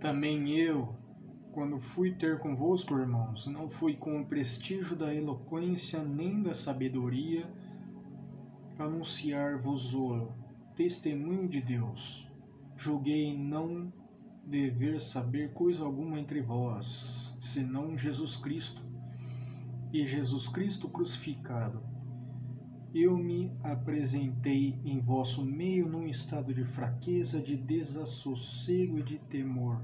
Também eu, quando fui ter convosco, irmãos, não fui com o prestígio da eloquência nem da sabedoria anunciar-vos o testemunho de Deus. Julguei não dever saber coisa alguma entre vós, senão Jesus Cristo, e Jesus Cristo crucificado. Eu me apresentei em vosso meio num estado de fraqueza, de desassossego e de temor.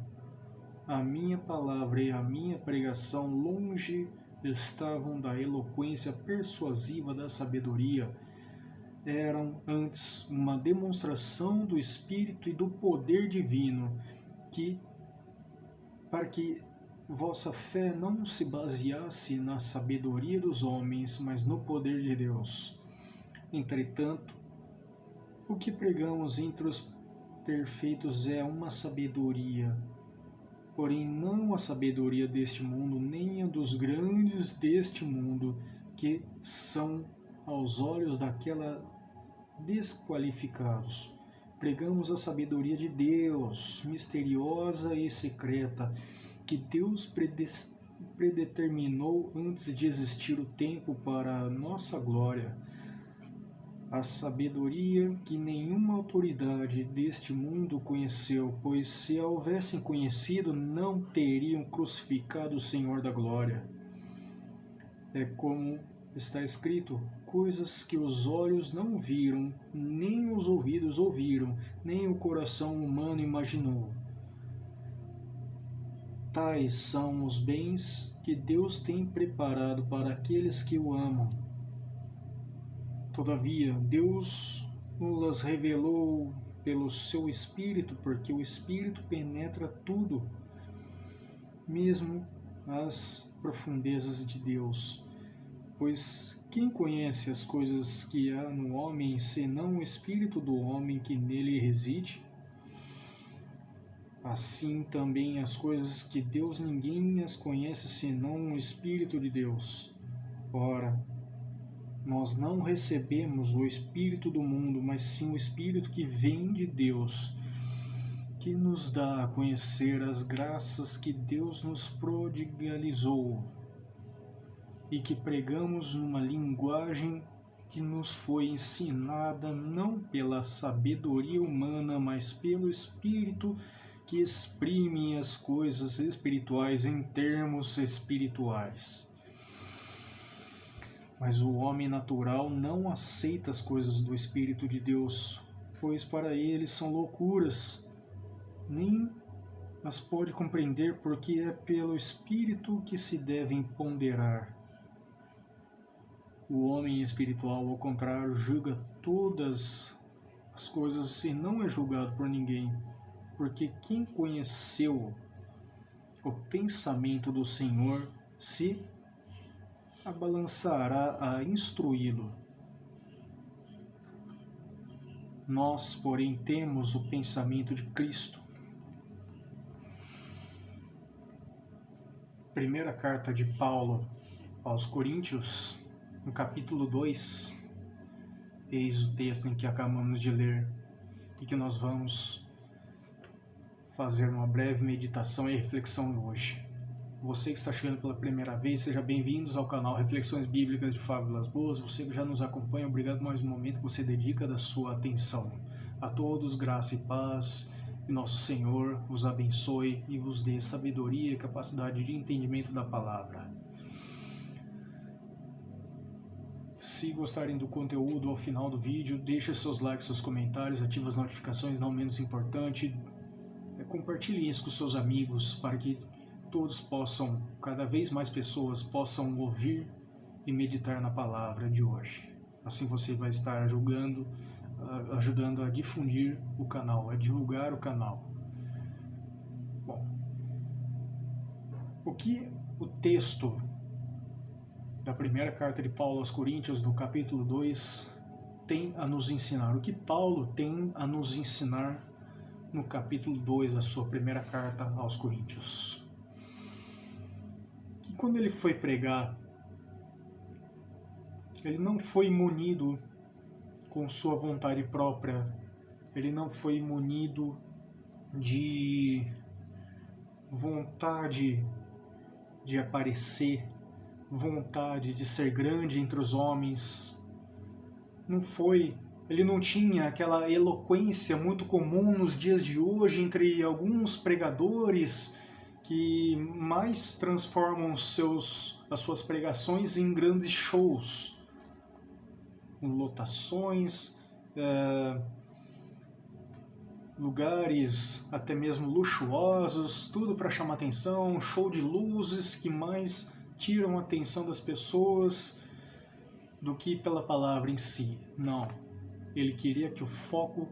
A minha palavra e a minha pregação longe estavam da eloquência persuasiva da sabedoria. Eram antes uma demonstração do Espírito e do poder divino, para que vossa fé não se baseasse na sabedoria dos homens, mas no poder de Deus. Entretanto, o que pregamos entre os perfeitos é uma sabedoria, porém não a sabedoria deste mundo, nem a dos grandes deste mundo, que são aos olhos daquela desqualificados. Pregamos a sabedoria de Deus, misteriosa e secreta, que Deus predeterminou antes de existir o tempo para a nossa glória. A sabedoria que nenhuma autoridade deste mundo conheceu, pois se a houvessem conhecido, não teriam crucificado o Senhor da glória. É como está escrito: coisas que os olhos não viram, nem os ouvidos ouviram, nem o coração humano imaginou. Tais são os bens que Deus tem preparado para aqueles que o amam. Todavia, Deus nos revelou pelo seu Espírito, porque o Espírito penetra tudo, mesmo as profundezas de Deus. Pois quem conhece as coisas que há no homem, senão o Espírito do homem que nele reside? Assim também as coisas que Deus ninguém as conhece, senão o Espírito de Deus. Ora, nós não recebemos o Espírito do mundo, mas sim o Espírito que vem de Deus, que nos dá a conhecer as graças que Deus nos prodigalizou e que pregamos numa linguagem que nos foi ensinada não pela sabedoria humana, mas pelo Espírito que exprime as coisas espirituais em termos espirituais. Mas o homem natural não aceita as coisas do Espírito de Deus, pois para ele são loucuras, nem as pode compreender, porque é pelo Espírito que se devem ponderar. O homem espiritual, ao contrário, julga todas as coisas e não é julgado por ninguém, porque quem conheceu o pensamento do Senhor se abalançará a instruí-lo. Nós, porém, temos o pensamento de Cristo. Primeira carta de Paulo aos Coríntios, no capítulo 2, eis o texto em que acabamos de ler e que nós vamos fazer uma breve meditação e reflexão hoje. Você que está chegando pela primeira vez, seja bem-vindos ao canal Reflexões Bíblicas de Fábio Vilas Boas. Você que já nos acompanha, obrigado mais um momento que você dedica da sua atenção. A todos, graça e paz, e nosso Senhor vos abençoe e vos dê sabedoria e capacidade de entendimento da palavra. Se gostarem do conteúdo ao final do vídeo, deixe seus likes, seus comentários, ative as notificações, não menos importante, compartilhe isso com seus amigos para que todos possam, cada vez mais pessoas possam ouvir e meditar na palavra de hoje. Assim você vai estar ajudando a difundir o canal, a divulgar o canal. Bom, o que o texto da primeira carta de Paulo aos Coríntios, do capítulo 2, tem a nos ensinar? O que Paulo tem a nos ensinar no capítulo 2 da sua primeira carta aos Coríntios? Que quando ele foi pregar, ele não foi munido com sua vontade própria, ele não foi munido de vontade de aparecer, vontade de ser grande entre os homens. Ele não tinha aquela eloquência muito comum nos dias de hoje entre alguns pregadores que mais transformam as suas pregações em grandes shows, em lotações, lugares até mesmo luxuosos, tudo para chamar atenção, um show de luzes que mais tiram a atenção das pessoas do que pela palavra em si. Não, ele queria que o foco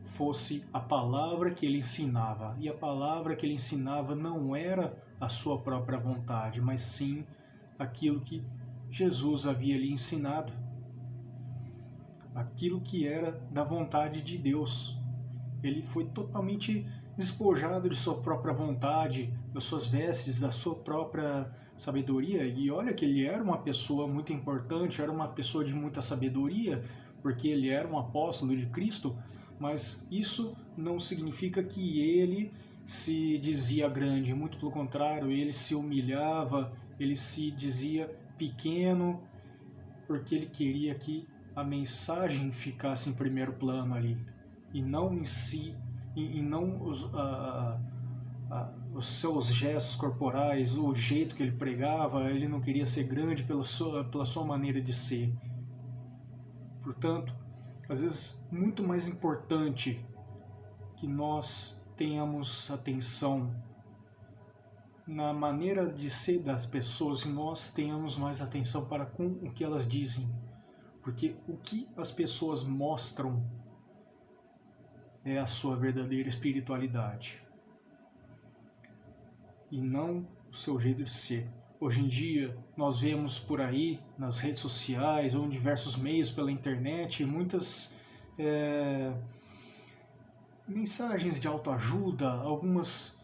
fosse a palavra que ele ensinava, e a palavra que ele ensinava não era a sua própria vontade, mas sim aquilo que Jesus havia lhe ensinado, aquilo que era da vontade de Deus. Ele foi totalmente despojado de sua própria vontade, das suas vestes, da sua própria sabedoria. E olha que ele era uma pessoa muito importante, era uma pessoa de muita sabedoria, porque ele era um apóstolo de Cristo, mas isso não significa que ele se dizia grande, muito pelo contrário, ele se humilhava, ele se dizia pequeno, porque ele queria que a mensagem ficasse em primeiro plano ali, e não em si, e não os seus gestos corporais, o jeito que ele pregava. Ele não queria ser grande pela sua maneira de ser. Portanto, às vezes, muito mais importante que nós tenhamos atenção na maneira de ser das pessoas, e nós tenhamos mais atenção para com o que elas dizem. Porque o que as pessoas mostram é a sua verdadeira espiritualidade, e não o seu jeito de ser. Hoje em dia, nós vemos por aí, nas redes sociais ou em diversos meios pela internet, muitas mensagens de autoajuda. Algumas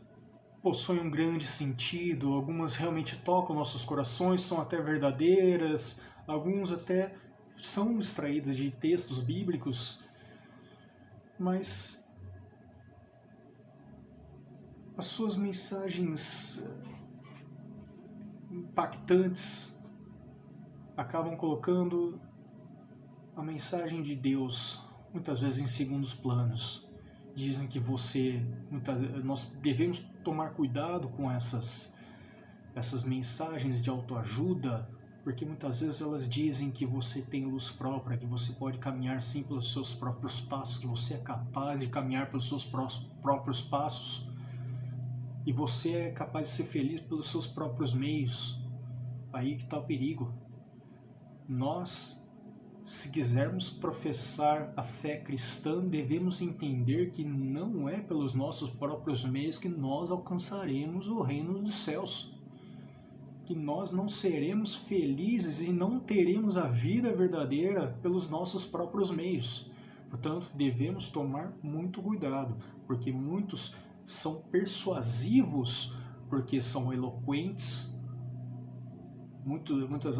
possuem um grande sentido, algumas realmente tocam nossos corações, são até verdadeiras, alguns até são extraídas de textos bíblicos, mas as suas mensagens impactantes acabam colocando a mensagem de Deus muitas vezes em segundos planos. Dizem que nós devemos tomar cuidado com essas mensagens de autoajuda, porque muitas vezes elas dizem que você tem luz própria, que você pode caminhar sim pelos seus próprios passos, que você é capaz de caminhar pelos seus próprios passos, e você é capaz de ser feliz pelos seus próprios meios. Aí que está o perigo. Nós, se quisermos professar a fé cristã, devemos entender que não é pelos nossos próprios meios que nós alcançaremos o reino dos céus, que nós não seremos felizes e não teremos a vida verdadeira pelos nossos próprios meios. Portanto, devemos tomar muito cuidado, porque muitos são persuasivos, porque são eloquentes. Muitas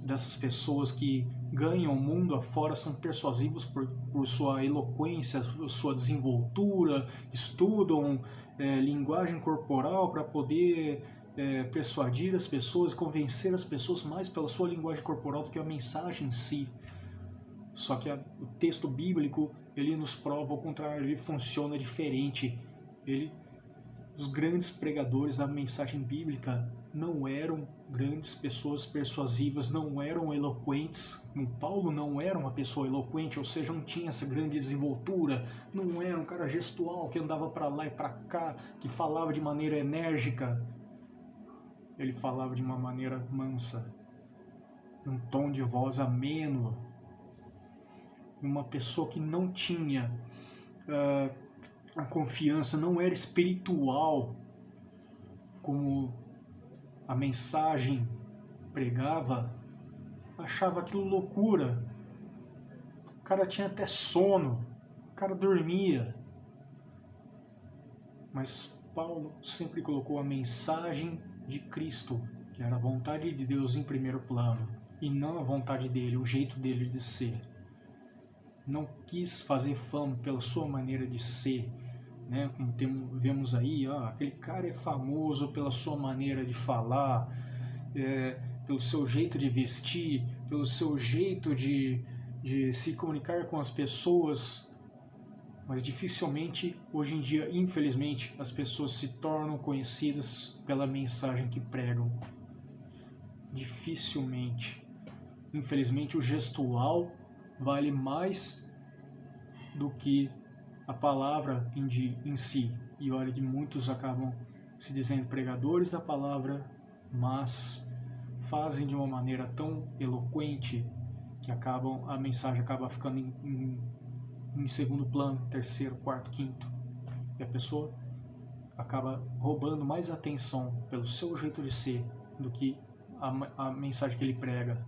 dessas pessoas que ganham o mundo afora são persuasivos por sua eloquência, sua desenvoltura, estudam linguagem corporal para poder persuadir as pessoas, convencer as pessoas mais pela sua linguagem corporal do que a mensagem em si. Só que o texto bíblico, ele nos prova ao contrário, ele funciona diferente. Os grandes pregadores da mensagem bíblica não eram grandes pessoas persuasivas, não eram eloquentes. Paulo não era uma pessoa eloquente, ou seja, não tinha essa grande desenvoltura, não era um cara gestual que andava para lá e para cá, que falava de maneira enérgica. Ele falava de uma maneira mansa, um tom de voz ameno. Uma pessoa que não tinha a confiança, não era espiritual, como a mensagem pregava, achava aquilo loucura. O cara tinha até sono, o cara dormia. Mas Paulo sempre colocou a mensagem de Cristo, que era a vontade de Deus, em primeiro plano, e não a vontade dele, o jeito dele de ser. Não quis fazer fama pela sua maneira de ser, né? Como vemos aí, aquele cara é famoso pela sua maneira de falar, pelo seu jeito de vestir, pelo seu jeito de se comunicar com as pessoas, mas dificilmente, hoje em dia, infelizmente, as pessoas se tornam conhecidas pela mensagem que pregam. Dificilmente. Infelizmente, o gestual vale mais do que a palavra em si. E olha que muitos acabam se dizendo pregadores da palavra, mas fazem de uma maneira tão eloquente que a mensagem acaba ficando em segundo plano, terceiro, quarto, quinto. E a pessoa acaba roubando mais atenção pelo seu jeito de ser do que a mensagem que ele prega.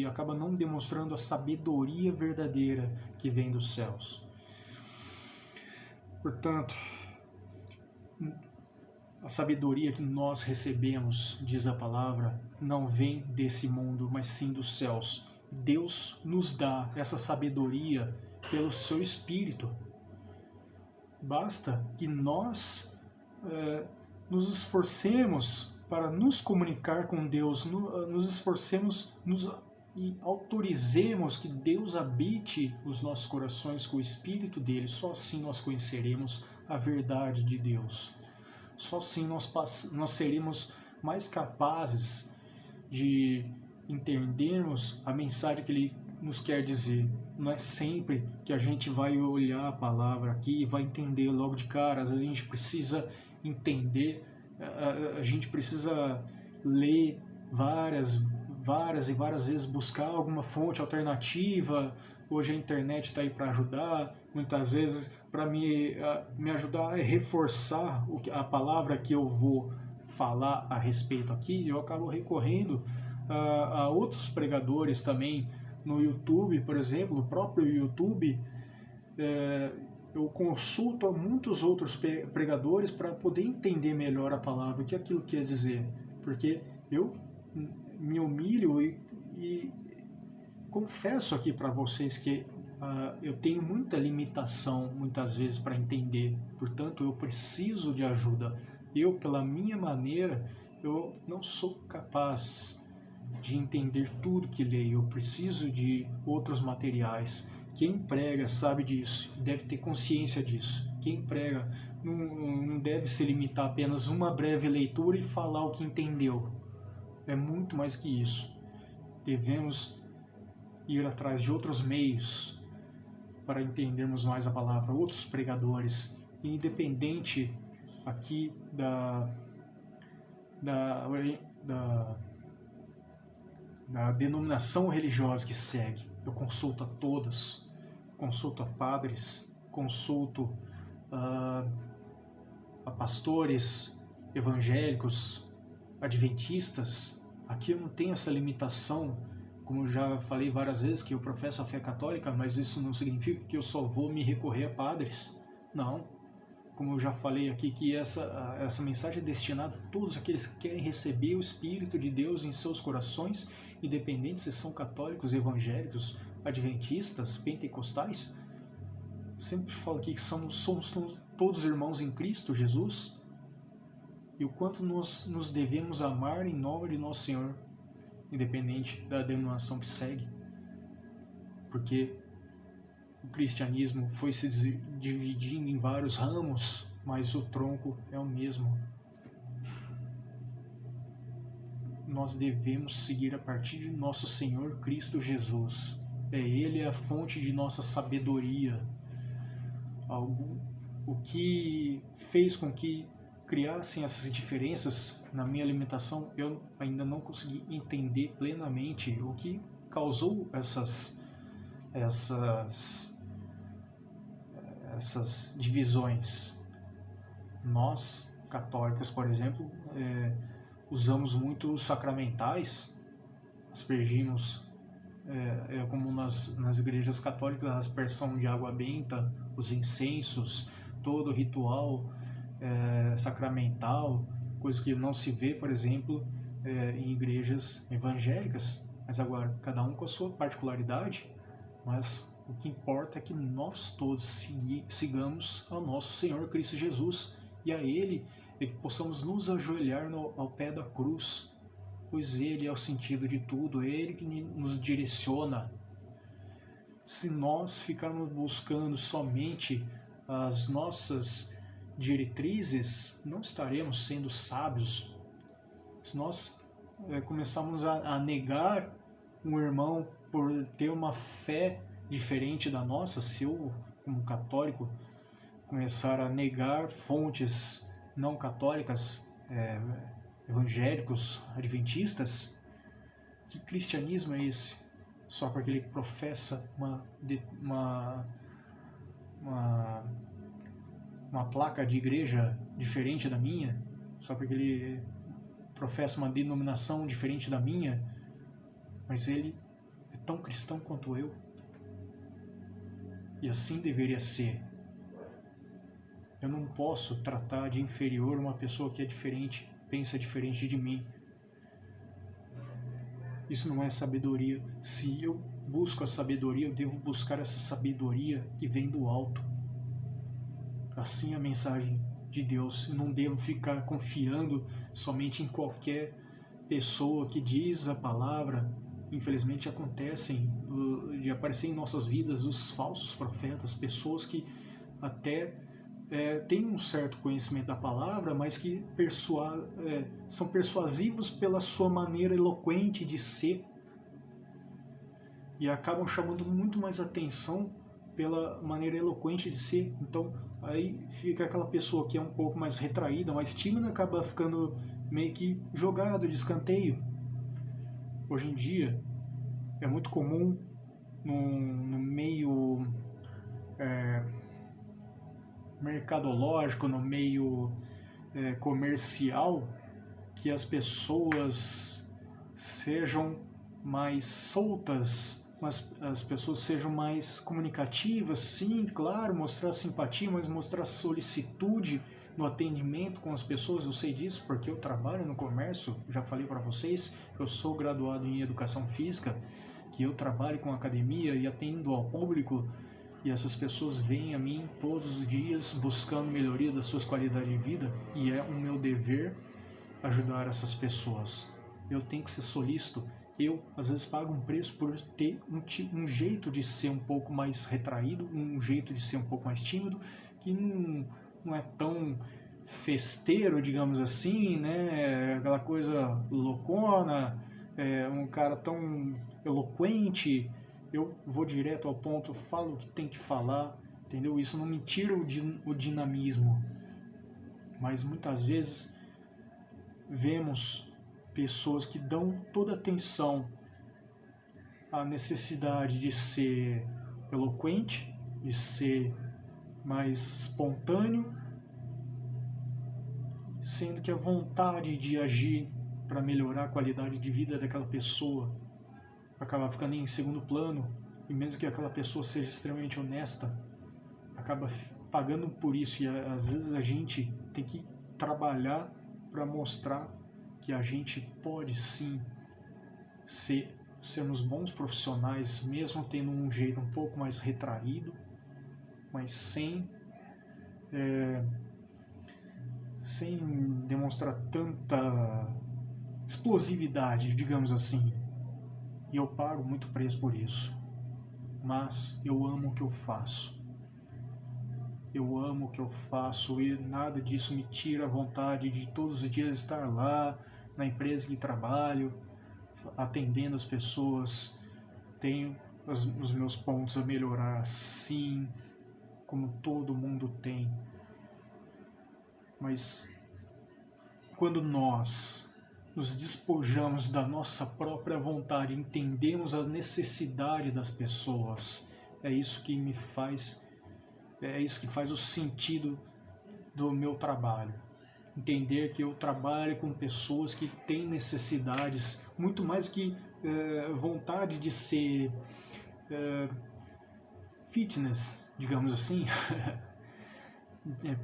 Acaba não demonstrando a sabedoria verdadeira que vem dos céus. Portanto, a sabedoria que nós recebemos, diz a palavra, não vem desse mundo, mas sim dos céus. Deus nos dá essa sabedoria pelo seu Espírito. Basta que nós nos esforcemos para nos comunicar com Deus, nos esforcemos e autorizemos que Deus habite os nossos corações com o Espírito dele. Só assim nós conheceremos a verdade de Deus. Só assim nós seremos mais capazes de entendermos a mensagem que ele nos quer dizer. Não é sempre que a gente vai olhar a palavra aqui e vai entender logo de cara. Às vezes a gente precisa entender, a gente precisa ler várias e várias vezes, buscar alguma fonte alternativa. Hoje a internet está aí para ajudar, muitas vezes para me ajudar a reforçar a palavra que eu vou falar a respeito aqui. Eu acabo recorrendo a outros pregadores também no YouTube, por exemplo, no próprio YouTube. Eu consulto a muitos outros pregadores para poder entender melhor a palavra, o que aquilo quer dizer, porque eu me humilho e confesso aqui para vocês que eu tenho muita limitação muitas vezes para entender, portanto eu preciso de ajuda. Eu, pela minha maneira, eu não sou capaz de entender tudo que leio, eu preciso de outros materiais. Quem prega sabe disso, deve ter consciência disso. Quem prega não deve se limitar a apenas uma breve leitura e falar o que entendeu. É muito mais que isso. Devemos ir atrás de outros meios para entendermos mais a palavra, outros pregadores, independente aqui da denominação religiosa que segue. Eu consulto a todos, consulto a padres, consulto a pastores evangélicos, adventistas. Aqui eu não tenho essa limitação, como eu já falei várias vezes, que eu professo a fé católica, mas isso não significa que eu só vou me recorrer a padres. Não. Como eu já falei aqui, que essa mensagem é destinada a todos aqueles que querem receber o Espírito de Deus em seus corações, independente se são católicos, evangélicos, adventistas, pentecostais. Sempre falo aqui que somos todos irmãos em Cristo Jesus, e o quanto nos devemos amar em nome de nosso Senhor, independente da denominação que segue, porque o cristianismo foi se dividindo em vários ramos, mas o tronco é o mesmo. Nós devemos seguir a partir de nosso Senhor Cristo Jesus. Ele a fonte de nossa sabedoria. O que fez com que criassem essas diferenças na minha alimentação, eu ainda não consegui entender plenamente o que causou essas divisões. Nós, católicos, por exemplo, usamos muito os sacramentais, aspergimos, como nas igrejas católicas, a aspersão de água benta, os incensos, todo o ritual sacramental, coisa que não se vê, por exemplo, em igrejas evangélicas. Mas agora, cada um com a sua particularidade, mas O que importa é que nós todos sigamos ao nosso Senhor Cristo Jesus, e a Ele é que possamos nos ajoelhar ao pé da cruz, pois Ele é o sentido de tudo, é Ele que nos direciona. Se nós ficarmos buscando somente as nossas diretrizes, não estaremos sendo sábios. Se nós começarmos a negar um irmão por ter uma fé diferente da nossa, se eu, como católico, começar a negar fontes não católicas, evangélicos, adventistas, que cristianismo é esse? Só porque ele professa uma placa de igreja diferente da minha, só porque ele professa uma denominação diferente da minha, mas ele é tão cristão quanto eu. E assim deveria ser. Eu não posso tratar de inferior uma pessoa que é diferente, pensa diferente de mim. Isso não é sabedoria. Se eu busco a sabedoria, eu devo buscar essa sabedoria que vem do alto. Assim é a mensagem de Deus. Eu não devo ficar confiando somente em qualquer pessoa que diz a palavra. Infelizmente acontecem de aparecer em nossas vidas os falsos profetas, pessoas que até têm um certo conhecimento da palavra, mas que são persuasivos pela sua maneira eloquente de ser e acabam chamando muito mais atenção pela maneira eloquente de ser. Então aí fica aquela pessoa que é um pouco mais retraída, mais tímida, acaba ficando meio que jogado de escanteio. Hoje em dia é muito comum no meio mercadológico, no meio comercial, que as pessoas sejam mais soltas, mas as pessoas sejam mais comunicativas, sim, claro, mostrar simpatia, mas mostrar solicitude no atendimento com as pessoas. Eu sei disso porque eu trabalho no comércio, já falei para vocês, eu sou graduado em educação física, que eu trabalho com academia e atendo ao público, e essas pessoas vêm a mim todos os dias buscando melhoria das suas qualidades de vida, e é o meu dever ajudar essas pessoas. Eu tenho que ser solícito. Eu, às vezes, pago um preço por ter um jeito de ser um pouco mais retraído, um jeito de ser um pouco mais tímido, que não é tão festeiro, digamos assim, né? Aquela coisa loucona, um cara tão eloquente. Eu vou direto ao ponto, falo o que tem que falar, entendeu? Isso não me tira o dinamismo, mas muitas vezes vemos pessoas que dão toda atenção à necessidade de ser eloquente, de ser mais espontâneo, sendo que a vontade de agir para melhorar a qualidade de vida daquela pessoa acaba ficando em segundo plano, e mesmo que aquela pessoa seja extremamente honesta, acaba pagando por isso, e às vezes a gente tem que trabalhar para mostrar que a gente pode sim sermos bons profissionais, mesmo tendo um jeito um pouco mais retraído, mas sem demonstrar tanta explosividade, digamos assim. E eu pago muito preço por isso. Mas eu amo o que eu faço. Eu amo o que eu faço e nada disso me tira a vontade de todos os dias estar lá na empresa que trabalho, atendendo as pessoas. Tenho os meus pontos a melhorar, sim, como todo mundo tem. Mas quando nós nos despojamos da nossa própria vontade, entendemos a necessidade das pessoas, é isso que faz o sentido do meu trabalho. Entender que eu trabalho com pessoas que têm necessidades, muito mais que vontade de ser fitness, digamos assim.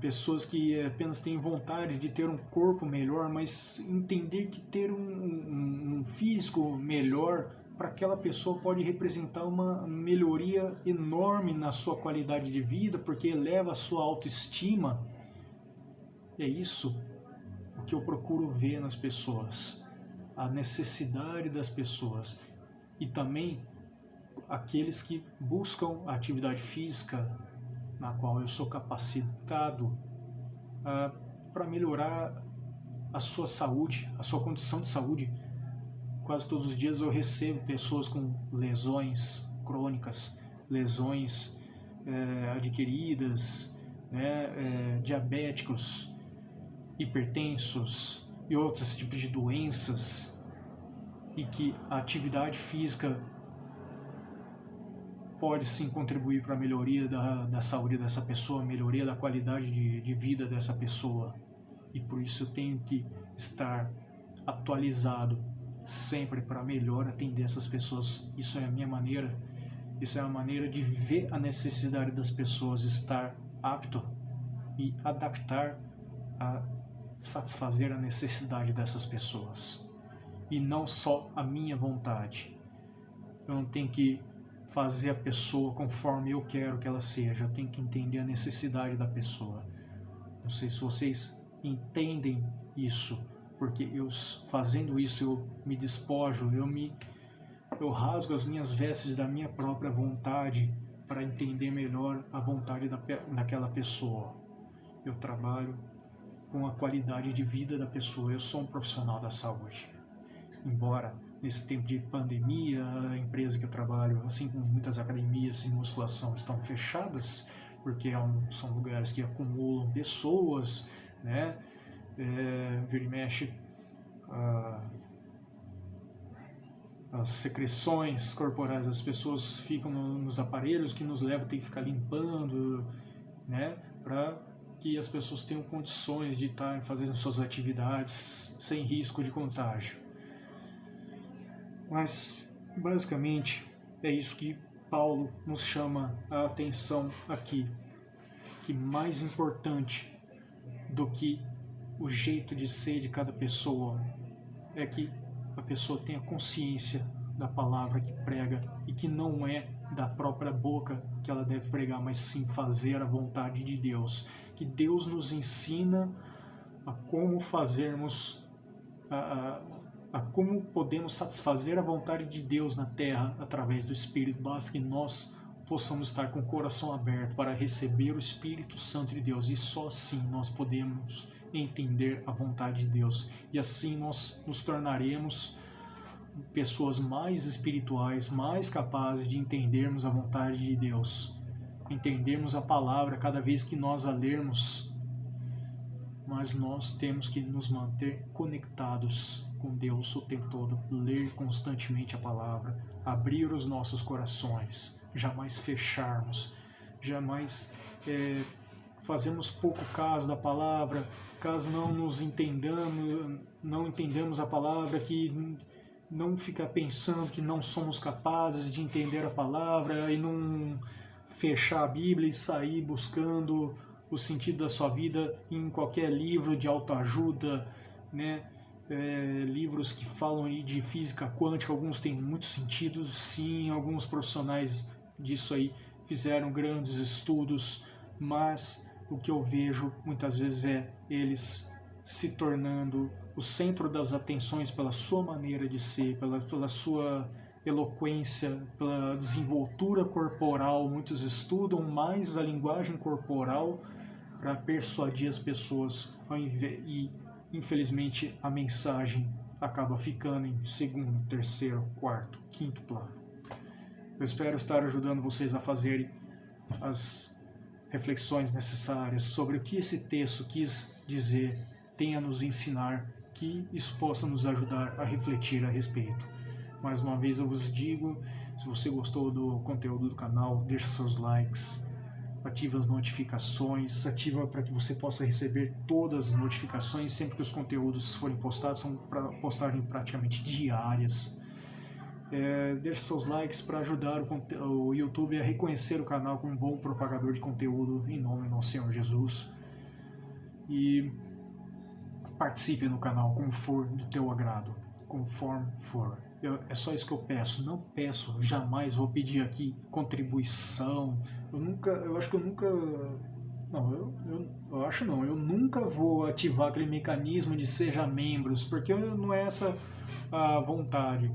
Pessoas que apenas têm vontade de ter um corpo melhor, mas entender que ter um físico melhor para aquela pessoa pode representar uma melhoria enorme na sua qualidade de vida, porque eleva a sua autoestima. É isso o que eu procuro ver nas pessoas, a necessidade das pessoas, e também aqueles que buscam a atividade física, na qual eu sou capacitado para melhorar a sua saúde, a sua condição de saúde. Quase todos os dias eu recebo pessoas com lesões crônicas, lesões adquiridas, diabéticos, hipertensos e outros tipos de doenças, e que a atividade física pode sim contribuir para a melhoria da saúde dessa pessoa, melhoria da qualidade de vida dessa pessoa. E por isso eu tenho que estar atualizado sempre para melhor atender essas pessoas. Isso é a minha maneira, isso é a maneira de ver a necessidade das pessoas, estar apto e adaptar a satisfazer a necessidade dessas pessoas. E não só a minha vontade. Eu não tenho que fazer a pessoa conforme eu quero que ela seja, eu tenho que entender a necessidade da pessoa. Não sei se vocês entendem isso, porque eu fazendo isso eu me despojo, eu rasgo as minhas vestes da minha própria vontade para entender melhor a vontade daquela pessoa. Eu trabalho com a qualidade de vida da pessoa, eu sou um profissional da saúde. Embora nesse tempo de pandemia, a empresa que eu trabalho, assim como muitas academias de musculação, estão fechadas, porque são lugares que acumulam pessoas, né? Vira e mexe, as secreções corporais das pessoas ficam nos aparelhos que nos levam a ter que ficar limpando, né? Para que as pessoas tenham condições de estar fazendo suas atividades sem risco de contágio. Mas, basicamente, é isso que Paulo nos chama a atenção aqui, que mais importante do que o jeito de ser de cada pessoa é que a pessoa tenha consciência da palavra que prega e que não é da própria boca que ela deve pregar, mas sim fazer a vontade de Deus. Que Deus nos ensina a como fazermos a como podemos satisfazer a vontade de Deus na terra através do Espírito. Basta que nós possamos estar com o coração aberto para receber o Espírito Santo de Deus, e só assim nós podemos entender a vontade de Deus, e assim nós nos tornaremos pessoas mais espirituais, mais capazes de entendermos a vontade de Deus, entendermos a palavra cada vez que nós a lermos. Mas nós temos que nos manter conectados com Deus o tempo todo, ler constantemente a palavra, abrir os nossos corações, jamais fecharmos, jamais fazermos pouco caso da palavra, caso não entendamos a palavra, que não ficar pensando que não somos capazes de entender a palavra e não fechar a Bíblia e sair buscando o sentido da sua vida em qualquer livro de autoajuda, né? Livros que falam aí de física quântica, alguns têm muito sentido, sim, alguns profissionais disso aí fizeram grandes estudos, mas o que eu vejo muitas vezes é eles se tornando o centro das atenções pela sua maneira de ser, pela sua eloquência, pela desenvoltura corporal. Muitos estudam mais a linguagem corporal para persuadir as pessoas, e infelizmente a mensagem acaba ficando em segundo, terceiro, quarto, quinto plano. Eu espero estar ajudando vocês a fazerem as reflexões necessárias sobre o que esse texto quis dizer, tenha a nos ensinar, que isso possa nos ajudar a refletir a respeito. Mais uma vez eu vos digo, se você gostou do conteúdo do canal, deixe seus likes, ative as notificações, ativa para que você possa receber todas as notificações sempre que os conteúdos forem postados, são postagens praticamente diárias. Deixe seus likes para ajudar o YouTube a reconhecer o canal como um bom propagador de conteúdo em nome do nosso Senhor Jesus. E participe no canal como for do teu agrado, conforme for. É só isso que eu peço. Não peço, jamais vou pedir aqui contribuição. Eu acho que eu nunca. Não, eu acho não. Eu nunca vou ativar aquele mecanismo de seja membros, porque não é essa a vontade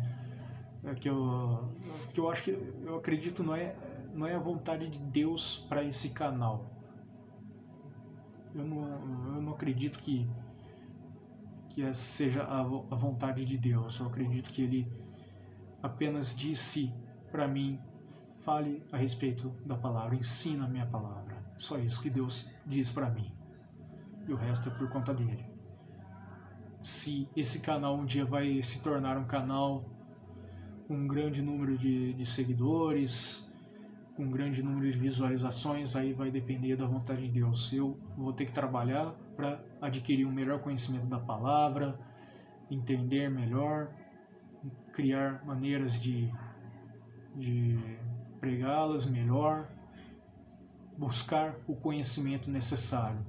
que eu acho que eu acredito não é a vontade de Deus para esse canal. Eu não acredito que essa seja a vontade de Deus. Eu acredito que Ele apenas disse para mim, fale a respeito da palavra, ensina a minha palavra. Só isso que Deus diz para mim. E o resto é por conta dele. Se esse canal um dia vai se tornar um canal com um grande número de seguidores, com um grande número de visualizações, aí vai depender da vontade de Deus. Eu vou ter que trabalhar para adquirir um melhor conhecimento da palavra, entender melhor, criar maneiras de pregá-las melhor, buscar o conhecimento necessário.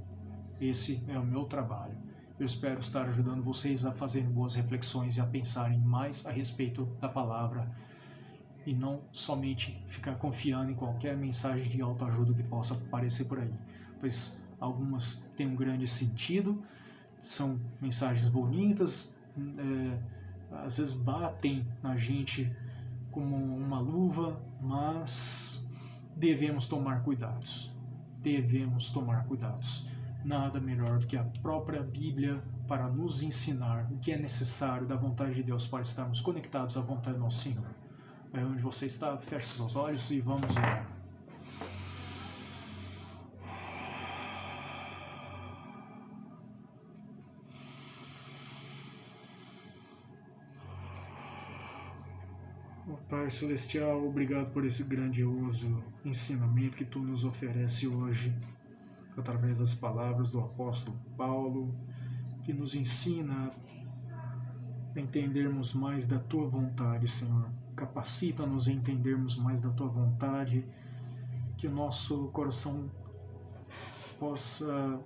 Esse é o meu trabalho. Eu espero estar ajudando vocês a fazerem boas reflexões e a pensarem mais a respeito da palavra e não somente ficar confiando em qualquer mensagem de autoajuda que possa aparecer por aí, pois algumas têm um grande sentido, são mensagens bonitas, às vezes batem na gente como uma luva, mas devemos tomar cuidados. Nada melhor do que a própria Bíblia para nos ensinar o que é necessário da vontade de Deus para estarmos conectados à vontade do nosso Senhor. Aí onde você está, feche seus olhos e vamos orar. Pai Celestial, obrigado por esse grandioso ensinamento que Tu nos oferece hoje, através das palavras do apóstolo Paulo, que nos ensina a entendermos mais da Tua vontade, Senhor. Capacita-nos a entendermos mais da Tua vontade, que o nosso coração possa...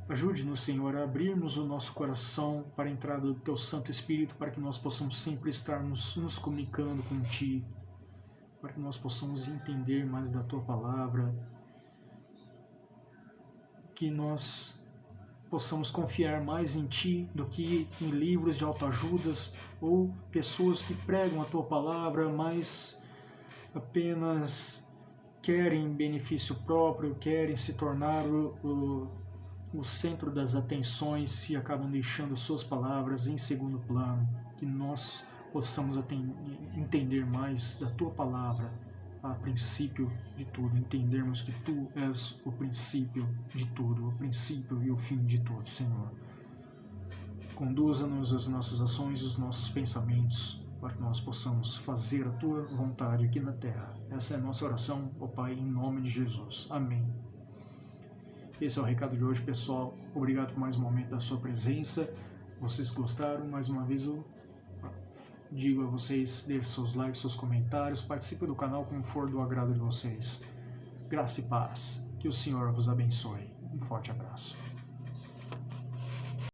Ajude-nos, Senhor, a abrirmos o nosso coração para a entrada do Teu Santo Espírito, para que nós possamos sempre estarmos nos comunicando com Ti, para que nós possamos entender mais da Tua palavra, que nós possamos confiar mais em Ti do que em livros de autoajudas ou pessoas que pregam a Tua palavra, mas apenas querem benefício próprio, querem se tornar o centro das atenções e acabam deixando suas palavras em segundo plano. Que nós possamos entender mais da Tua palavra a princípio de tudo, entendermos que Tu és o princípio de tudo, o princípio e o fim de tudo, Senhor. Conduza-nos as nossas ações, os nossos pensamentos, para que nós possamos fazer a Tua vontade aqui na terra. Essa é a nossa oração, ó Pai, em nome de Jesus. Amém. Esse é o recado de hoje, pessoal. Obrigado por mais um momento da sua presença. Vocês gostaram? Mais uma vez eu digo a vocês, deixem seus likes, seus comentários, participem do canal como for do agrado de vocês. Graça e paz. Que o Senhor vos abençoe. Um forte abraço.